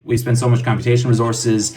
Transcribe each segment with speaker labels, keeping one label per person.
Speaker 1: We spend so much computational resources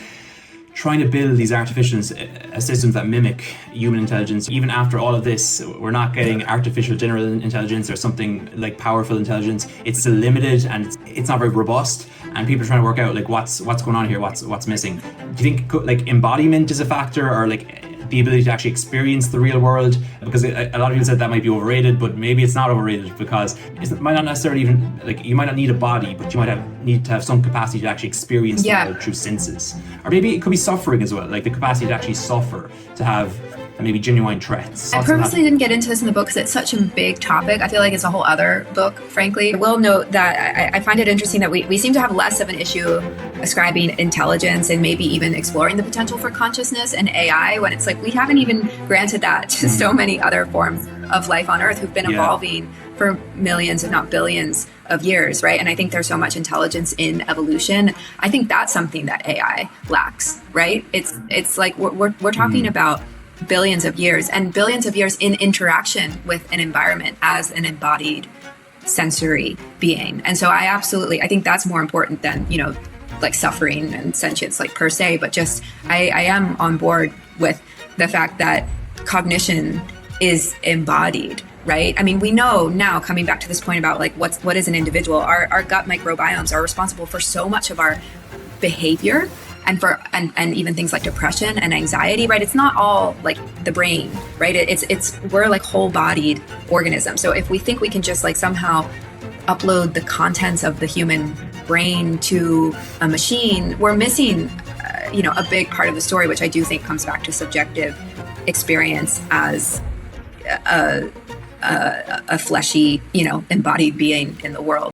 Speaker 1: trying to build these artificial systems that mimic human intelligence. Even after all of this, we're not getting artificial general intelligence or something like powerful intelligence. It's still limited and it's not very robust. And people are trying to work out like what's going on here, what's missing. Do you think like embodiment is a factor, or like the ability to actually experience the real world? Because a lot of people said that might be overrated, but maybe it's not overrated, because it might not necessarily even, like, you might not need a body, but you might need to have some capacity to actually experience the world through senses. Or maybe it could be suffering as well, like the capacity to actually suffer, to have maybe genuine threats.
Speaker 2: I purposely didn't get into this in the book because it's such a big topic. I feel like it's a whole other book, frankly. I will note that I find it interesting that we seem to have less of an issue ascribing intelligence and maybe even exploring the potential for consciousness and AI, when it's like we haven't even granted that to so many other forms of life on Earth who've been evolving for millions, if not billions of years, right? And I think there's so much intelligence in evolution. I think that's something that AI lacks, right? It's like we're talking about billions of years and billions of years in interaction with an environment as an embodied sensory being. And so I think that's more important than, like suffering and sentience, like per se, but just I am on board with the fact that cognition is embodied, right? I mean, we know now, coming back to this point about like what is an individual, our gut microbiomes are responsible for so much of our behavior and even things like depression and anxiety, right? It's not all like the brain, right? We're like whole-bodied organisms. So if we think we can just like somehow upload the contents of the human brain to a machine, we're missing, a big part of the story, which I do think comes back to subjective experience as a fleshy, embodied being in the world.